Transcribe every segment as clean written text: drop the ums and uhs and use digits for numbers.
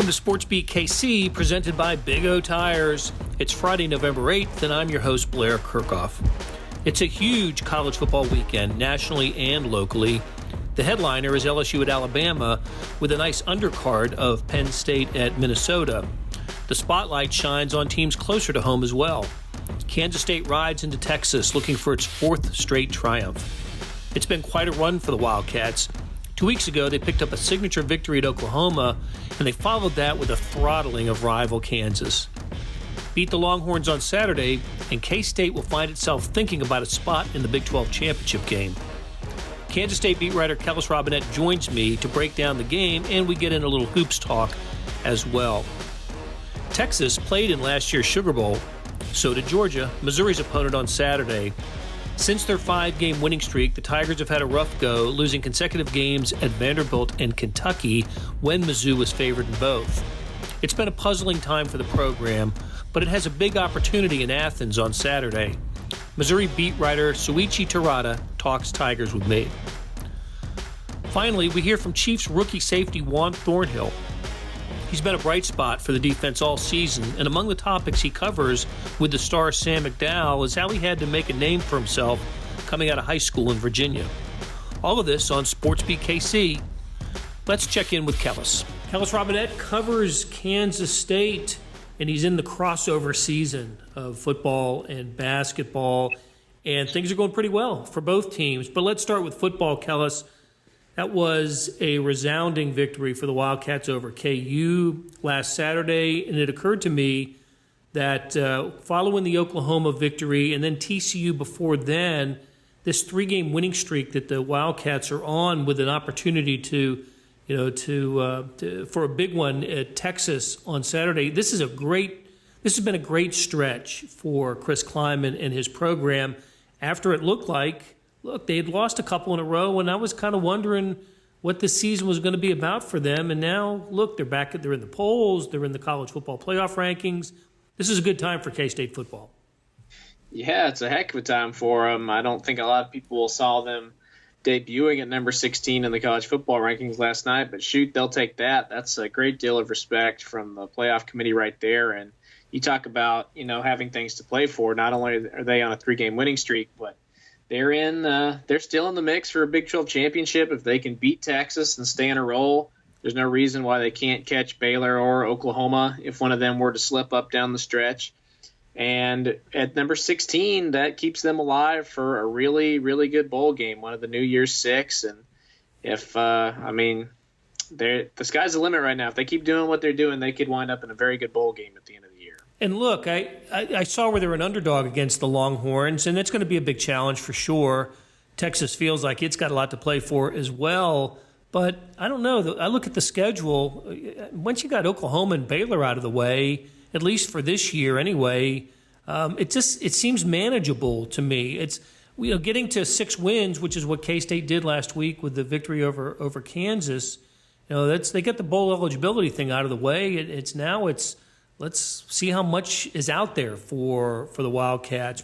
Welcome to Sports Beat KC, presented by Big O Tires. It's Friday, November 8th, and I'm your host, Blair Kirchhoff. It's a huge college football weekend, nationally and locally. The headliner is LSU at Alabama, with a nice undercard of Penn State at Minnesota. The spotlight shines on teams closer to home as well. Kansas State rides into Texas, looking for its fourth straight triumph. It's been quite a run for the Wildcats. 2 weeks ago, they picked up a signature victory at Oklahoma, and they followed that with a throttling of rival Kansas. Beat the Longhorns on Saturday, and K-State will find itself thinking about a spot in the Big 12 championship game. Kansas State beat writer Kellis Robinett joins me to break down the game, and we get in a little hoops talk as well. Texas played in last year's Sugar Bowl. So did Georgia, Missouri's opponent, on Saturday. Since their 5-game winning streak, the Tigers have had a rough go, losing consecutive games at Vanderbilt and Kentucky when Mizzou was favored in both. It's been a puzzling time for the program, but it has a big opportunity in Athens on Saturday. Missouri beat writer Souichi Terada talks Tigers with me. Finally, we hear from Chiefs rookie safety Juan Thornhill. He's been a bright spot for the defense all season, and among the topics he covers with the star Sam McDowell is how he had to make a name for himself coming out of high school in Virginia. All of this on Sports Beat KC. Let's check in with Kellis. Kellis Robinett covers Kansas State, and he's in the crossover season of football and basketball, and things are going pretty well for both teams. But let's start with football, Kellis. That was a resounding victory for the Wildcats over KU last Saturday, and it occurred to me that following the Oklahoma victory and then TCU before then, this 3-game winning streak that the Wildcats are on with an opportunity for a big one at Texas on Saturday. This has been a great stretch for Chris Kleiman and his program after it looked like, they had lost a couple in a row, and I was kind of wondering what this season was going to be about for them. And now, they're back. They're in the polls. They're in the college football playoff rankings. This is a good time for K-State football. Yeah, it's a heck of a time for them. I don't think a lot of people saw them debuting at number 16 in the college football rankings last night, but shoot, they'll take that. That's a great deal of respect from the playoff committee right there. And you talk about, having things to play for. Not only are they on a 3-game winning streak, but they're still in the mix for a Big 12 championship. If they can beat Texas and stay on a roll, there's no reason why they can't catch Baylor or Oklahoma if one of them were to slip up down the stretch. And at number 16, that keeps them alive for a really, really good bowl game, one of the New Year's Six. And if, the sky's the limit right now. If they keep doing what they're doing, they could wind up in a very good bowl game at the end of the year. And look, I saw where they're an underdog against the Longhorns, and that's going to be a big challenge for sure. Texas feels like it's got a lot to play for as well. But I don't know. I look at the schedule. Once you got Oklahoma and Baylor out of the way, at least for this year anyway, it seems manageable to me. It's getting to 6 wins, which is what K-State did last week with the victory over Kansas. They get the bowl eligibility thing out of the way. Let's see how much is out there for the Wildcats.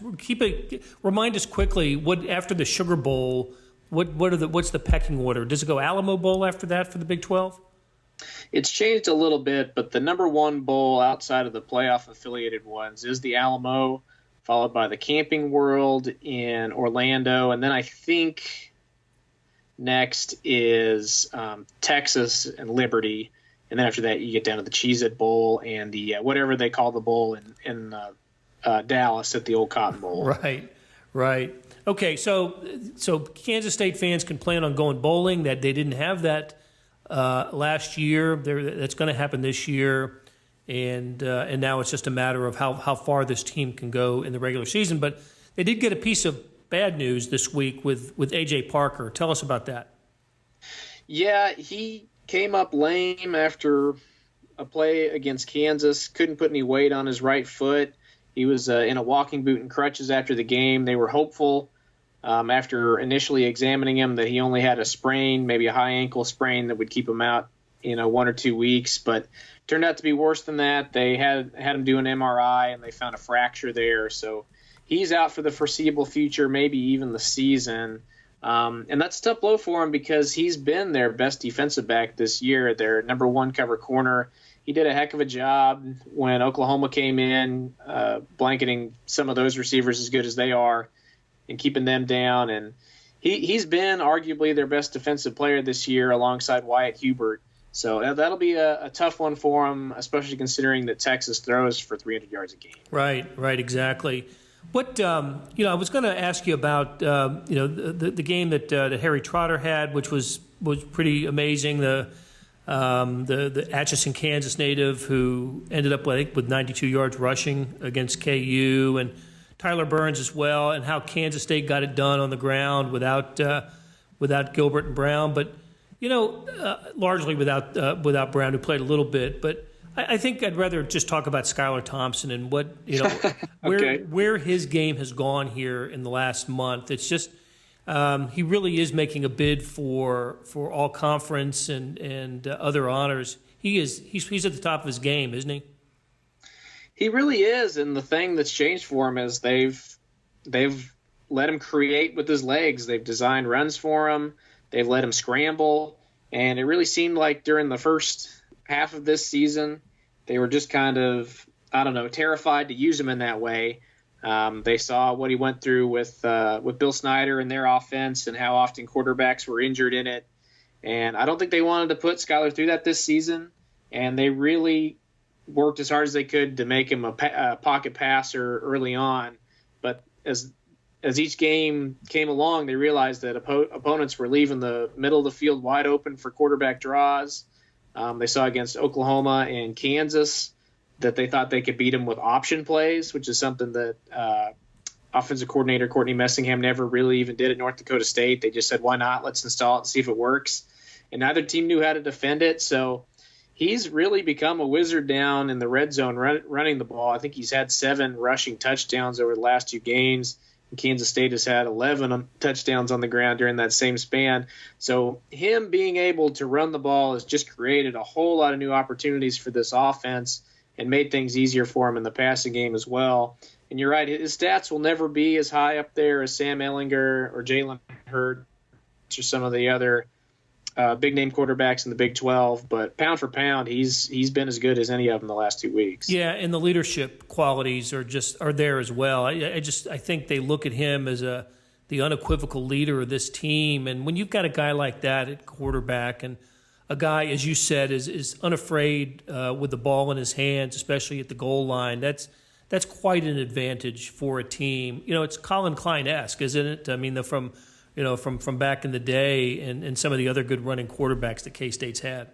Remind us quickly what after the Sugar Bowl. What's the pecking order? Does it go Alamo Bowl after that for the Big 12? It's changed a little bit, but the number 1 bowl outside of the playoff affiliated ones is the Alamo, followed by the Camping World in Orlando, and then I think next is Texas and Liberty. And then after that, you get down to the Cheez-It Bowl and the whatever they call the bowl in Dallas at the old Cotton Bowl. Right. Okay, so Kansas State fans can plan on going bowling. That they didn't have that last year. That's going to happen this year, and now it's just a matter of how far this team can go in the regular season. But they did get a piece of bad news this week with A.J. Parker. Tell us about that. Yeah, he came up lame after a play against Kansas, couldn't put any weight on his right foot. He was in a walking boot and crutches after the game. They were hopeful after initially examining him that he only had a sprain, maybe a high ankle sprain that would keep him out, 1 or 2 weeks. But turned out to be worse than that. They had him do an MRI, and they found a fracture there. So he's out for the foreseeable future, maybe even the season. And that's a tough blow for him because he's been their best defensive back this year, their number 1 cover corner. he did a heck of a job when Oklahoma came in, blanketing some of those receivers as good as they are and keeping them down. And he's been arguably their best defensive player this year alongside Wyatt Hubert. So that'll be a tough one for him, especially considering that Texas throws for 300 yards a game. Right, exactly. What I was going to ask you about the game that Harry Trotter had, which was pretty amazing. The Atchison, Kansas native who ended up with 92 yards rushing against KU, and Tyler Burns as well, and how Kansas State got it done on the ground without Gilbert and Brown, but largely without Brown, who played a little bit, but. I think I'd rather just talk about Skylar Thompson and what Okay. where his game has gone here in the last month. It's just he really is making a bid for all conference and other honors. He's at the top of his game, isn't he? He really is, and the thing that's changed for him is they've let him create with his legs. They've designed runs for him. They've let him scramble, and it really seemed like during the first half of this season, they were just kind of, terrified to use him in that way. They saw what he went through with Bill Snyder and their offense and how often quarterbacks were injured in it. And I don't think they wanted to put Skylar through that this season. And they really worked as hard as they could to make him a pocket passer early on. But as each game came along, they realized that opponents were leaving the middle of the field wide open for quarterback draws. They saw against Oklahoma and Kansas that they thought they could beat him with option plays, which is something that offensive coordinator Courtney Messingham never really even did at North Dakota State. They just said, why not? Let's install it and see if it works. And neither team knew how to defend it. So he's really become a wizard down in the red zone running the ball. I think he's had 7 rushing touchdowns over the last 2 games. Kansas State has had 11 touchdowns on the ground during that same span. So him being able to run the ball has just created a whole lot of new opportunities for this offense and made things easier for him in the passing game as well. And you're right, his stats will never be as high up there as Sam Ehlinger or Jalen Hurts or some of the other big-name quarterbacks in the Big 12, but pound for pound, he's been as good as any of them the last 2 weeks. Yeah, and the leadership qualities are there as well. I think they look at him as the unequivocal leader of this team, and when you've got a guy like that at quarterback, and a guy, as you said, is unafraid with the ball in his hands, especially at the goal line, that's quite an advantage for a team. It's Colin Klein-esque, isn't it? I mean, from back in the day and some of the other good running quarterbacks that K-State's had.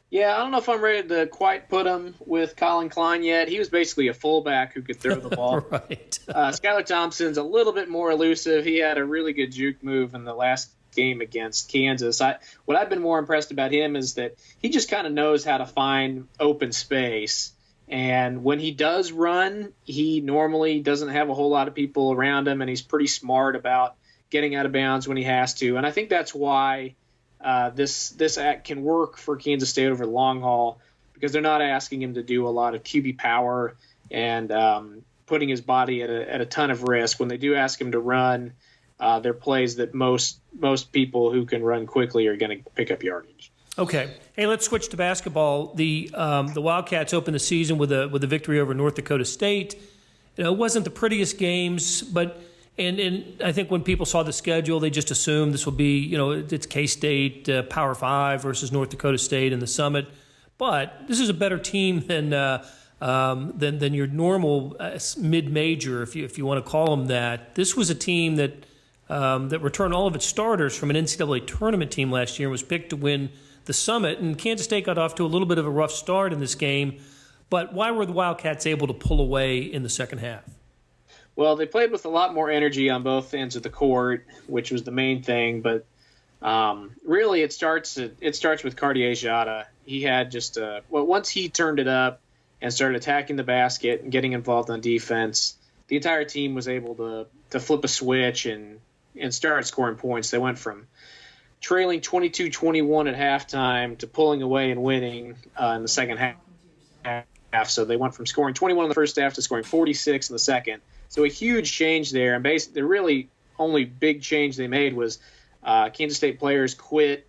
Yeah, I don't know if I'm ready to quite put him with Colin Klein yet. He was basically a fullback who could throw the ball. Right. Skylar Thompson's a little bit more elusive. He had a really good juke move in the last game against Kansas. What I've been more impressed about him is that he just kind of knows how to find open space. And when he does run, he normally doesn't have a whole lot of people around him, and he's pretty smart about getting out of bounds when he has to. And I think that's why this act can work for Kansas State over the long haul, because they're not asking him to do a lot of QB power and putting his body at a ton of risk. When they do ask him to run, they're plays that most people who can run quickly are going to pick up yardage. Okay. Hey, let's switch to basketball. The Wildcats opened the season with a victory over North Dakota State. It wasn't the prettiest games, but And I think when people saw the schedule, they just assumed this will be, it's K-State, Power 5 versus North Dakota State in the Summit. But this is a better team than your normal mid-major, if you want to call them that. This was a team that returned all of its starters from an NCAA tournament team last year and was picked to win the Summit. And Kansas State got off to a little bit of a rough start in this game. But why were the Wildcats able to pull away in the second half? Well, they played with a lot more energy on both ends of the court, which was the main thing. But really, it starts with Cartier Jada. He had once he turned it up and started attacking the basket and getting involved on defense, the entire team was able to flip a switch and start scoring points. They went from trailing 22-21 at halftime to pulling away and winning in the second half. So they went from scoring 21 in the first half to scoring 46 in the second. So a huge change there, and basically the really only big change they made was Kansas State players quit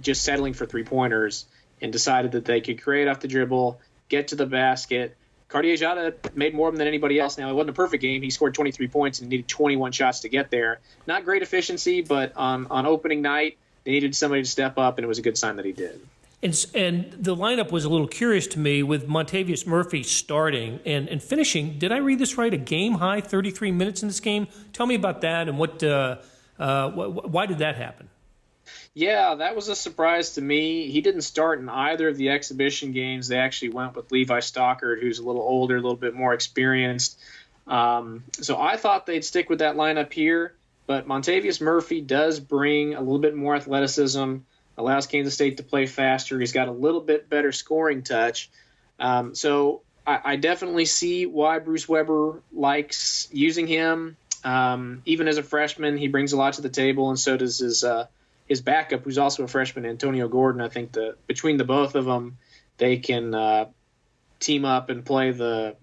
just settling for three-pointers and decided that they could create off the dribble, get to the basket. Cartier-Jada made more of them than anybody else. Now, it wasn't a perfect game. He scored 23 points and needed 21 shots to get there. Not great efficiency, but on opening night, they needed somebody to step up, and it was a good sign that he did. And the lineup was a little curious to me with Montavious Murphy starting and finishing. Did I read this right? A game-high 33 minutes in this game? Tell me about that and why did that happen? Yeah, that was a surprise to me. He didn't start in either of the exhibition games. They actually went with Levi Stockard, who's a little older, a little bit more experienced. So I thought they'd stick with that lineup here, but Montavious Murphy does bring a little bit more athleticism, allows Kansas State to play faster. He's got a little bit better scoring touch. So I definitely see why Bruce Weber likes using him. Even as a freshman, he brings a lot to the table, and so does his backup, who's also a freshman, Antonio Gordon. I think between the both of them, they can team up and play the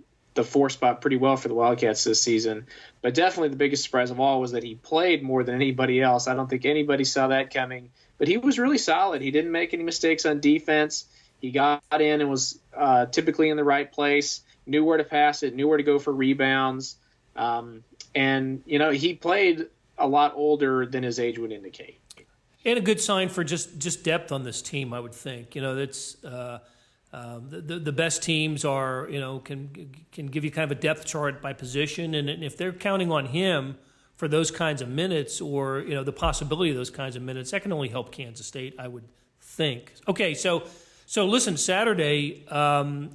4 spot pretty well for the Wildcats this season. But definitely the biggest surprise of all was that he played more than anybody else. I don't think anybody saw that coming. But he was really solid. He didn't make any mistakes on defense. He got in and was typically in the right place, knew where to pass it, knew where to go for rebounds. And, he played a lot older than his age would indicate. And a good sign for just depth on this team, I would think. That's the best teams are, can give you kind of a depth chart by position. And if they're counting on him for those kinds of minutes or, the possibility of those kinds of minutes, that can only help Kansas State, I would think. Okay, so listen, Saturday,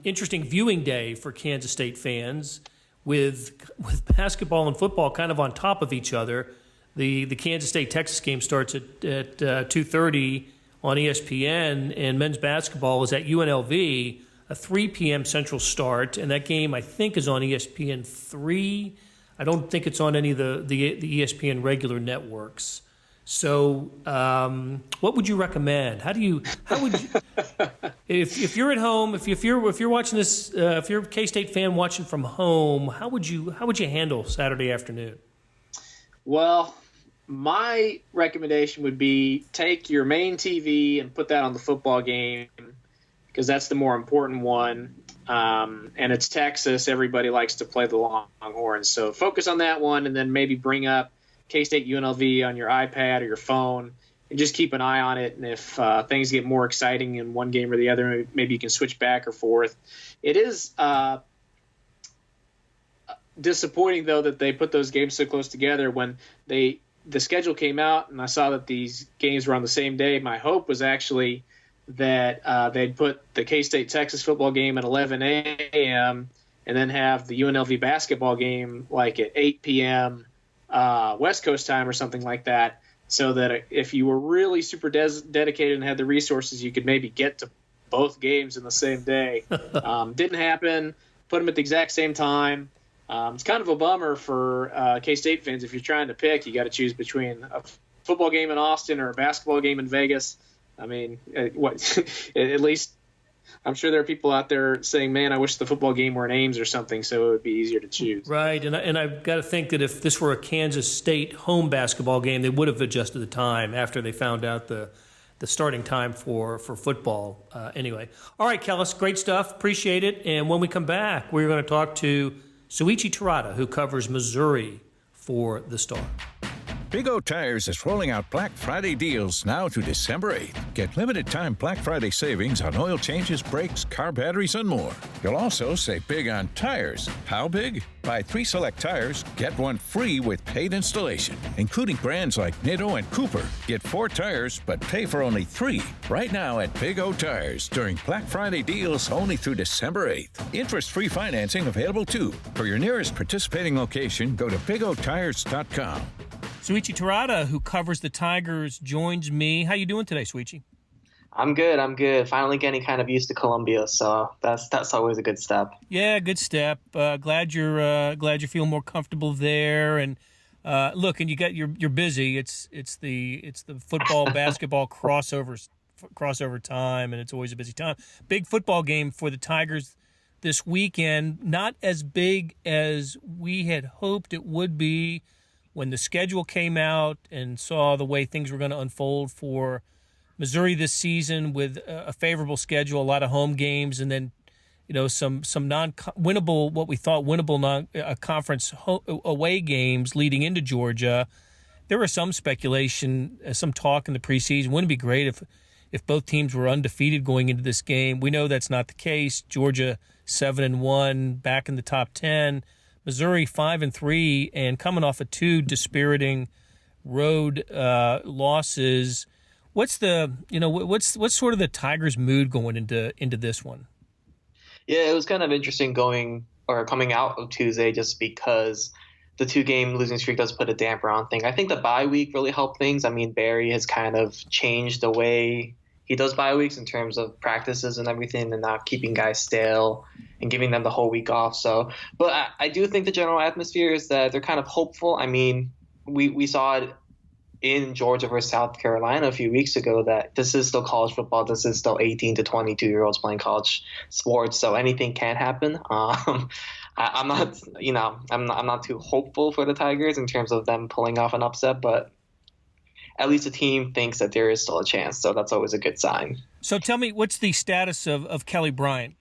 interesting viewing day for Kansas State fans with basketball and football kind of on top of each other. The Kansas State-Texas game starts at 2:30 on ESPN, and men's basketball is at UNLV, a 3 p.m. Central start, and that game, I think, is on ESPN 3. I don't think it's on any of the ESPN regular networks. So what would you recommend? How would you if you're at home, if you're watching this, if you're a K-State fan watching from home, how would you handle Saturday afternoon? Well, my recommendation would be take your main TV and put that on the football game because that's the more important one. And it's Texas. Everybody likes to play the Longhorns. So focus on that one and then maybe bring up K-State UNLV on your iPad or your phone and just keep an eye on it. And if things get more exciting in one game or the other, maybe you can switch back or forth. It is disappointing, though, that they put those games so close together. When the schedule came out and I saw that these games were on the same day, my hope was actually that they'd put the K-State Texas football game at 11 a.m. and then have the UNLV basketball game like at 8 p.m. West Coast time or something like that, so that if you were really super dedicated and had the resources, you could maybe get to both games in the same day. Didn't happen. Put them at the exact same time. It's kind of a bummer for K-State fans. If you're trying to pick, you got to choose between a football game in Austin or a basketball game in Vegas. I mean, at least I'm sure there are people out there saying, man, I wish the football game were in Ames or something so it would be easier to choose. Right, and I've got to think that if this were a Kansas State home basketball game, they would have adjusted the time after they found out the starting time for football. Anyway. All right, Kellis, great stuff. Appreciate it. And when we come back, we're going to talk to Souichi Terada, who covers Missouri for The Star. Big O Tires is rolling out Black Friday deals now to December 8th. Get limited-time Black Friday savings on oil changes, brakes, car batteries, and more. You'll also save big on tires. How big? Buy 3 select tires, get 1 free with paid installation, including brands like Nitto and Cooper. Get 4 tires, but pay for only 3. Right now at Big O Tires during Black Friday deals only through December 8th. Interest-free financing available too. For your nearest participating location, go to bigotires.com. Souichi Terada, who covers the Tigers, joins me. How you doing today, Souichi? I'm good. Finally getting kind of used to Columbia, so that's always a good step. Yeah, good step. Glad you're feeling more comfortable there. And look, and you're busy. It's the football basketball crossover time, and it's always a busy time. Big football game for the Tigers this weekend. Not as big as we had hoped it would be when the schedule came out and saw the way things were going to unfold for Missouri this season with a favorable schedule, a lot of home games, and then some non-winnable, what we thought winnable conference away games leading into Georgia. There was some speculation, some talk in the preseason. Wouldn't it be great if both teams were undefeated going into this game? We know that's not the case. Georgia 7-1, back in the top 10. Missouri 5-3, and coming off of 2 dispiriting road losses. What's what's sort of the Tigers' mood going into this one? Yeah, it was kind of interesting coming out of Tuesday, just because the 2-game losing streak does put a damper on things. I think the bye week really helped things. I mean, Barry has kind of changed the way he does bye weeks in terms of practices and everything, and not keeping guys stale and giving them the whole week off. So, but I do think the general atmosphere is that they're kind of hopeful. I mean, we saw it in Georgia versus South Carolina a few weeks ago that this is still college football. This is still 18 to 22-year-olds playing college sports, so anything can happen. I'm not too hopeful for the Tigers in terms of them pulling off an upset, but at least the team thinks that there is still a chance, so that's always a good sign. So tell me, what's the status of Kelly Bryant?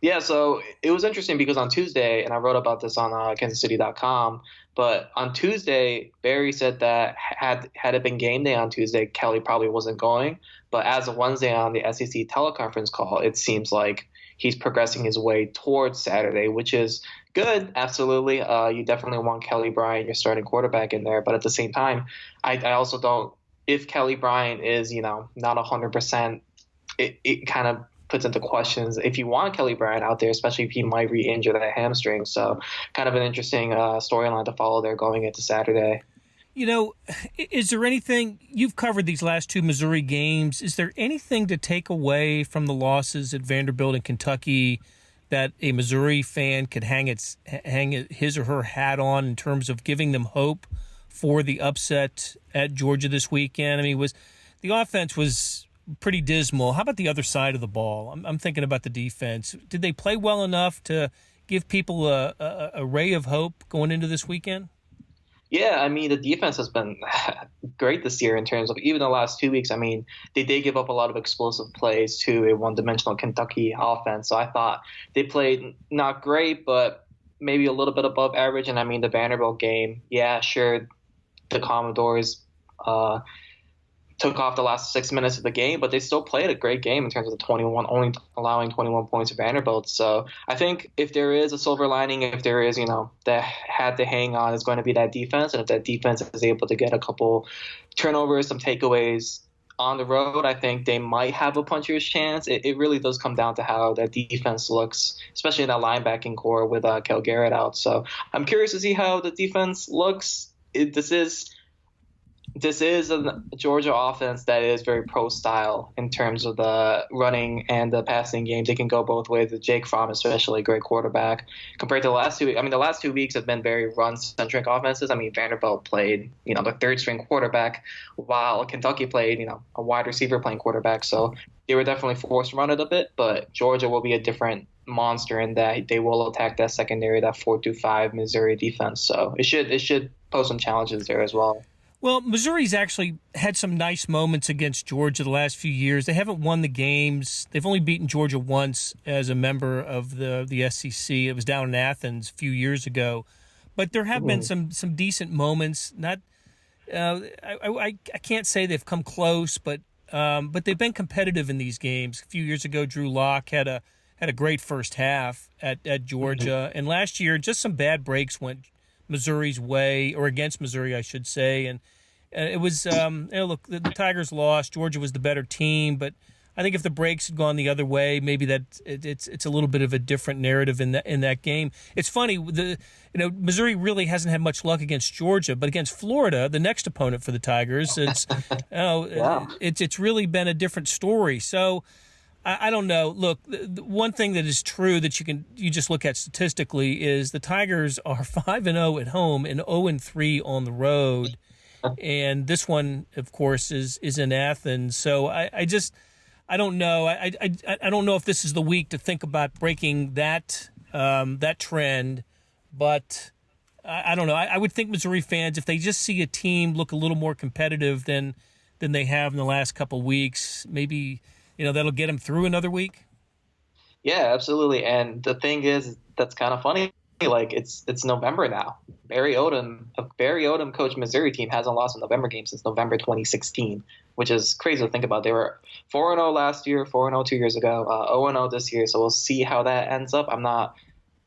Yeah, so it was interesting because on Tuesday, and I wrote about this on KansasCity.com, but on Tuesday, Barry said that had it been game day on Tuesday, Kelly probably wasn't going. But as of Wednesday on the SEC teleconference call, it seems like he's progressing his way towards Saturday, which is good. Absolutely. You definitely want Kelly Bryant, your starting quarterback, in there. But at the same time, I also don't – if Kelly Bryant is, not 100%, it kind of puts into questions if you want Kelly Bryant out there, especially if he might re-injure that hamstring. So kind of an interesting storyline to follow there going into Saturday. Is there anything – you've covered these last 2 Missouri games. Is there anything to take away from the losses at Vanderbilt and Kentucky that a Missouri fan could hang his or her hat on in terms of giving them hope for the upset at Georgia this weekend? I mean, the offense was pretty dismal. How about the other side of the ball? I'm thinking about the defense. Did they play well enough to give people a ray of hope going into this weekend? Yeah, I mean, the defense has been great this year in terms of even the last 2 weeks. I mean, they did give up a lot of explosive plays to a one-dimensional Kentucky offense. So I thought they played not great, but maybe a little bit above average. And I mean, the Vanderbilt game, yeah, sure, the Commodores took off the last 6 minutes of the game, but they still played a great game in terms of the 21, only allowing 21 points to Vanderbilt. So I think if there is a silver lining, if there is, that had to hang on, is going to be that defense. And if that defense is able to get a couple turnovers, some takeaways on the road, I think they might have a puncher's chance. It really does come down to how that defense looks, especially in that linebacking core with Kel Garrett out. So I'm curious to see how the defense looks. This is a Georgia offense that is very pro-style in terms of the running and the passing game. They can go both ways. With Jake Fromm, especially a great quarterback. Compared to the last 2 weeks, I mean, the last 2 weeks have been very run-centric offenses. I mean, Vanderbilt played, the third-string quarterback, while Kentucky played, a wide receiver playing quarterback. So they were definitely forced to run it a bit, but Georgia will be a different monster in that they will attack that secondary, that 4-5 Missouri defense. So it should pose some challenges there as well. Well, Missouri's actually had some nice moments against Georgia the last few years. They haven't won the games. They've only beaten Georgia once as a member of the SEC. It was down in Athens a few years ago. But there have been some decent moments. Not, I can't say they've come close, but they've been competitive in these games. A few years ago, Drew Lock had a great first half at Georgia. And last year, just some bad breaks went Missouri's way, or against Missouri, I should say. And it was, look, the Tigers lost. Georgia was the better team, but I think if the breaks had gone the other way, maybe that it's a little bit of a different narrative in that game. It's funny, Missouri really hasn't had much luck against Georgia, but against Florida, the next opponent for the Tigers, it's really been a different story. So I don't know. Look, the one thing that is true that you just look at statistically is the Tigers are 5-0 at home and 0-3 on the road, and this one, of course, is in Athens. So I don't know. I don't know if this is the week to think about breaking that trend, but I don't know. I would think Missouri fans, if they just see a team look a little more competitive than than they have in the last couple weeks. Maybe, that'll get them through another week? Yeah, absolutely. And the thing is, that's kind of funny. Like, it's November now. Barry Odom coached Missouri team hasn't lost a November game since November 2016, which is crazy to think about. They were 4-0 last year, 4-0 2 years ago, 0-0 this year. So we'll see how that ends up.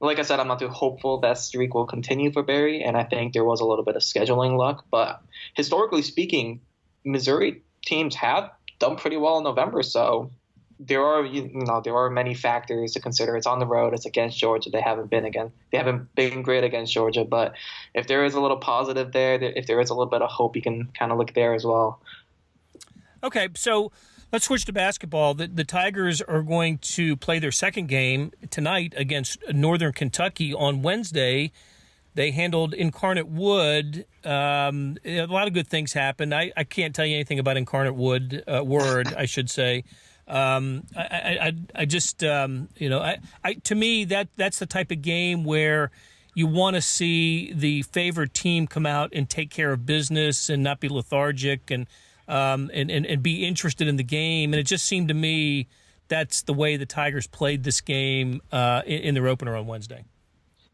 Like I said, I'm not too hopeful that streak will continue for Barry, and I think there was a little bit of scheduling luck. But historically speaking, Missouri teams have done pretty well in November, so there are many factors to consider. It's on the road. It's against Georgia. They haven't been great against Georgia, but if there is a little positive there, if there is a little bit of hope, you can kind of look there as well. Okay, so let's switch to basketball. The Tigers are going to play their second game tonight against Northern Kentucky. On Wednesday, they handled Incarnate Wood. A lot of good things happened. I can't tell you anything about Incarnate Wood, I should say. I just, to me, that's the type of game where you want to see the favored team come out and take care of business and not be lethargic and be interested in the game. And it just seemed to me that's the way the Tigers played this game in their opener on Wednesday.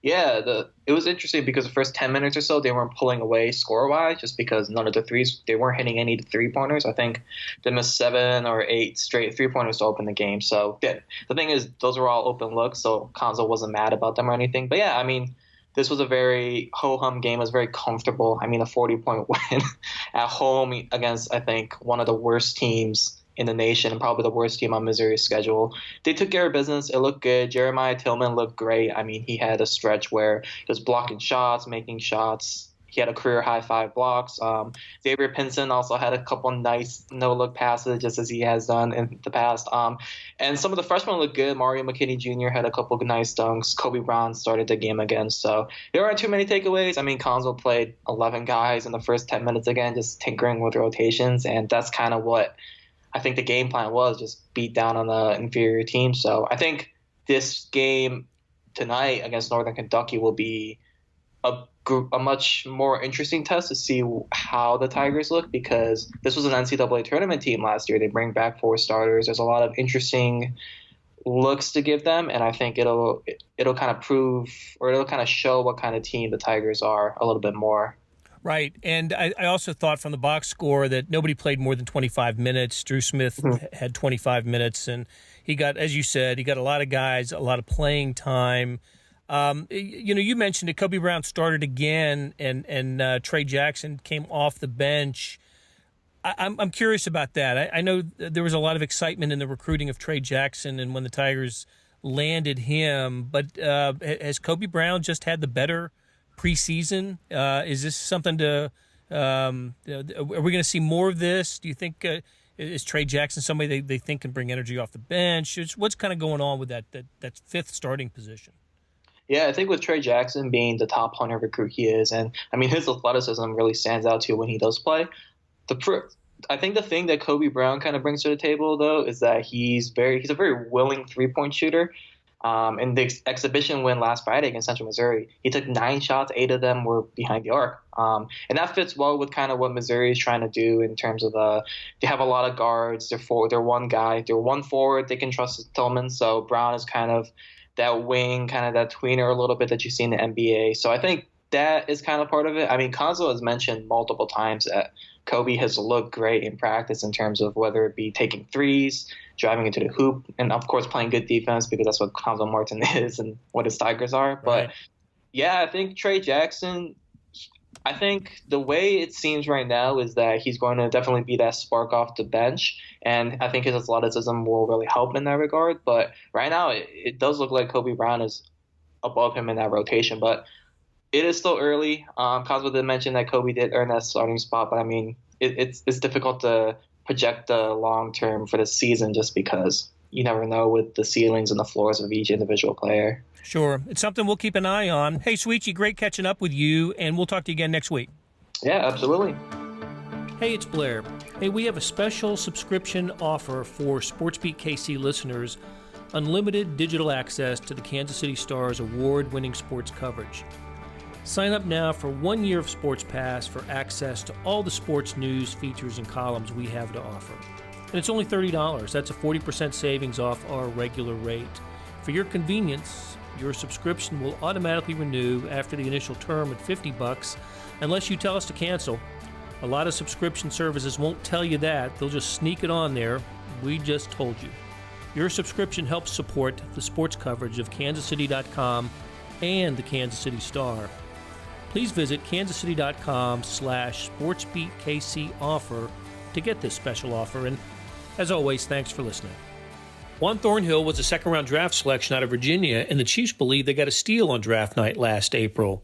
Yeah, it was interesting because the first 10 minutes or so, they weren't pulling away score-wise just because none of the threes, they weren't hitting any three-pointers. I think they missed 7 or 8 straight three-pointers to open the game. So the thing is, those were all open looks, so Konzo wasn't mad about them or anything. But yeah, I mean, this was a very ho-hum game. It was very comfortable. I mean, a 40-point win at home against, I think, one of the worst teams in the nation and probably the worst team on Missouri's schedule. They took care of business. It looked good. Jeremiah Tillman looked great. I mean, he had a stretch where he was blocking shots, making shots. He had a career-high 5 blocks. Xavier Pinson also had a couple nice no-look passes, just as he has done in the past. And some of the freshmen looked good. Mario McKinney Jr. had a couple of nice dunks. Kobe Brown started the game again. So there aren't too many takeaways. I mean, Konzo played 11 guys in the first 10 minutes again, just tinkering with rotations, and that's kind of what I think the game plan was, just beat down on the inferior team. So I think this game tonight against Northern Kentucky will be a much more interesting test to see how the Tigers look, because this was an NCAA tournament team last year. They bring back 4 starters. There's a lot of interesting looks to give them, and I think it'll kind of prove, or it'll kind of show what kind of team the Tigers are a little bit more. Right, and I also thought from the box score that nobody played more than 25 minutes. Drew Smith had 25 minutes, and he got, as you said, he got a lot of guys, a lot of playing time. You mentioned that Kobe Brown started again, and Trey Jackson came off the bench. I'm curious about that. I know there was a lot of excitement in the recruiting of Trey Jackson and when the Tigers landed him, but has Kobe Brown just had the better preseason? Is this something to are we going to see more of this? Do you think is Trey Jackson somebody they think can bring energy off the bench? What's kind of going on with that 5th starting position? Yeah, I think with Trey Jackson being the top 100 recruit he is, and I mean his athleticism really stands out too when he does play. I think the thing that Kobe Brown kind of brings to the table though is that he's a very willing 3-point shooter. In the exhibition win last Friday against Central Missouri, he took 9 shots, 8 of them were behind the arc. And that fits well with kind of what Missouri is trying to do in terms of they have a lot of guards. They're one guy. They're one forward. They can trust Tillman. So Brown is kind of that wing, kind of that tweener a little bit that you see in the NBA. So I think that is kind of part of it. I mean, Konzo has mentioned multiple times that Kobe has looked great in practice in terms of whether it be taking threes, driving into the hoop, and of course playing good defense because that's what Konzo Martin is and what his Tigers are. Right. But yeah, I think Trey Jackson, I think the way it seems right now is that he's going to definitely be that spark off the bench, and I think his athleticism will really help in that regard. But right now it does look like Kobe Brown is above him in that rotation, but it is still early. Konzo did mention that Kobe did earn that starting spot, but I mean, it's difficult to project the long term for the season just because you never know with the ceilings and the floors of each individual player. Sure. It's something we'll keep an eye on. Hey, Souichi, great catching up with you, and we'll talk to you again next week. Yeah, absolutely. Hey, it's Blair. Hey, we have a special subscription offer for SportsBeat KC listeners, unlimited digital access to the Kansas City Star's award-winning sports coverage. Sign up now for 1 year of Sports Pass for access to all the sports news, features, and columns we have to offer. And it's only $30. That's a 40% savings off our regular rate. For your convenience, your subscription will automatically renew after the initial term at $50 unless you tell us to cancel. A lot of subscription services won't tell you that. They'll just sneak it on there. We just told you. Your subscription helps support the sports coverage of kansascity.com and the Kansas City Star. Please visit kansascity.com/sportsbeatkc offer to get this special offer. And as always, thanks for listening. Juan Thornhill was a second-round draft selection out of Virginia, and the Chiefs believe they got a steal on draft night last April.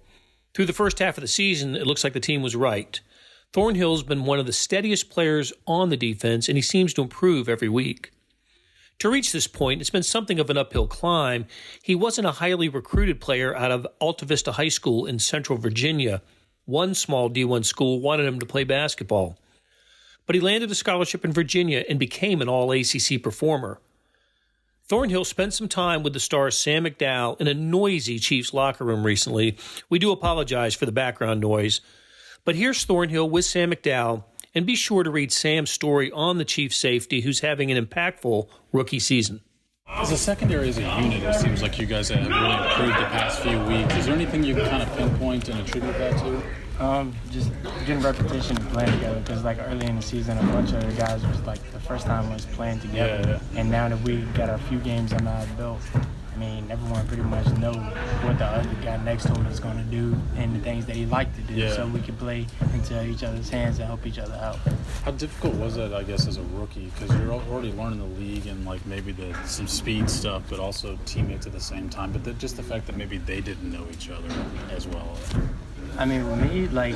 Through the first half of the season, it looks like the team was right. Thornhill's been one of the steadiest players on the defense, and he seems to improve every week. To reach this point, it's been something of an uphill climb. He wasn't a highly recruited player out of Alta Vista High School in Central Virginia. One small D1 school wanted him to play basketball. But he landed a scholarship in Virginia and became an all-ACC performer. Thornhill spent some time with the Star's Sam McDowell in a noisy Chiefs locker room recently. We do apologize for the background noise. But here's Thornhill with Sam McDowell, and be sure to read Sam's story on the Chiefs safety who's having an impactful rookie season. As a secondary, as a unit, it seems like you guys have really improved the past few weeks. Is there anything you can kind of pinpoint and attribute that to? Just getting repetition and playing together, because like early in the season, a bunch of the guys was like the first time was playing together, and now that we got a few games under our belt, I mean, everyone pretty much know what the other guy next to him is going to do and the things that he liked to do, so we can play into each other's hands and help each other out. How difficult was that, I guess, as a rookie? Because you're already learning the league and like maybe some speed stuff, but also teammates at the same time. But just the fact that maybe they didn't know each other as well. I mean, with me, like,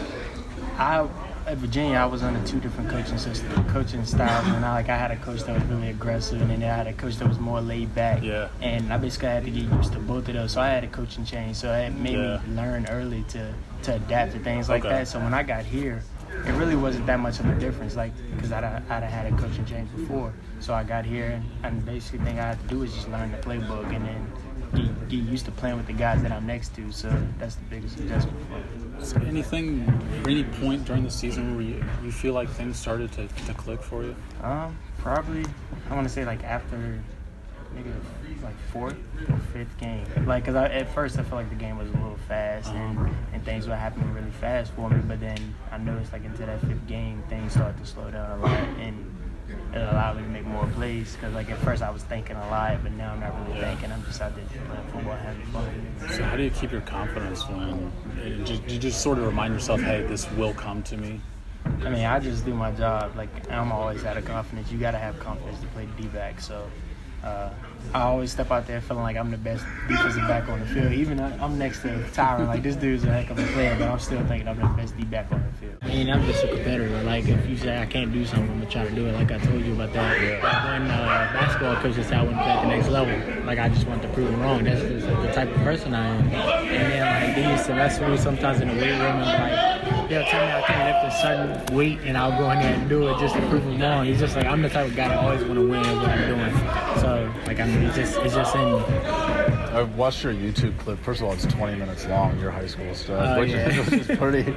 at Virginia, I was under two different coaching styles, and I had a coach that was really aggressive, and then I had a coach that was more laid back. And I basically had to get used to both of those. So I had a coaching change, so it made me learn early to adapt to things like that. So when I got here, it really wasn't that much of a difference, like, because I'd had a coaching change before. So I got here, and basically the thing I had to do was just learn the playbook and then get used to playing with the guys that I'm next to. So that's the biggest adjustment for me. Is there anything, or any point during the season where you feel like things started to click for you? Probably, I want to say like after maybe like fourth or fifth game. Like, cause at first I felt like the game was a little fast and things were happening really fast for me. But then I noticed like into that fifth game, things started to slow down a lot, and it allowed me to make more plays. Cause like at first I was thinking a lot, but now I'm not really thinking. I'm just out there playing football, having fun. So how do you keep your confidence when you just sort of remind yourself, hey, this will come to me? I mean, I just do my job. Like, I'm always out of confidence. You got to have confidence to play D-back. So I always step out there feeling like I'm the best defensive back on the field. Even I'm next to Tyron. Like, this dude's a heck of a player, but I'm still thinking I'm the best D-back on the field. I mean, I'm just a competitor. Like, if you say I can't do something, I'm going to try to do it. Like I told you about that. When basketball coach said I wouldn't play at the next level, like, I just want to prove him wrong. That's just the type of person I am. And then, like, they used to wrestle me sometimes in the weight room, and, like, they'll tell me I can't lift a certain weight, and I'll go in there and do it just to prove him wrong. He's just like, I'm the type of guy that always want to win at what I'm doing. So, like, I mean, it's just in me. I've watched your YouTube clip. First of all, it's 20 minutes long, your high school stuff, which is pretty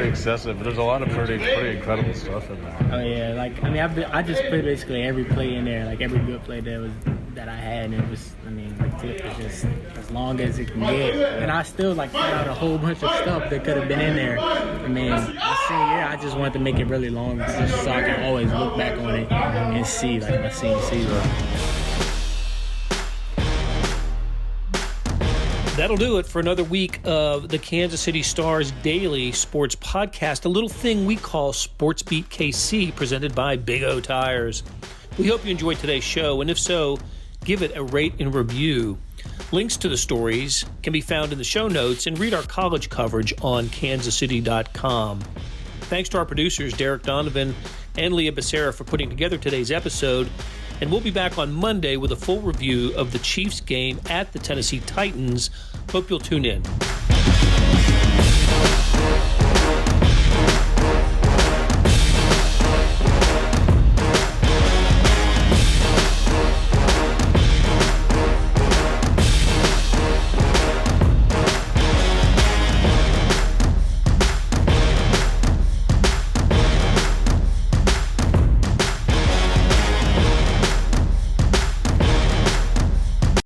excessive. But there's a lot of pretty incredible stuff in there. Oh yeah, like, I mean, I just put basically every play in there, like every good play that I had, and it was, I mean, the clip was just as long as it can get. And I still like put out a whole bunch of stuff that could have been in there. I mean, I just wanted to make it really long just so I can always look back on it and see like my senior season. That'll do it for another week of the Kansas City Star's daily sports podcast, a little thing we call Sports Beat KC, presented by Big O Tires. We hope you enjoyed today's show, and if so, give it a rate and review. Links to the stories can be found in the show notes, and read our college coverage on kansascity.com. Thanks to our producers, Derek Donovan and Leah Becerra, for putting together today's episode. And we'll be back on Monday with a full review of the Chiefs game at the Tennessee Titans. Hope you'll tune in.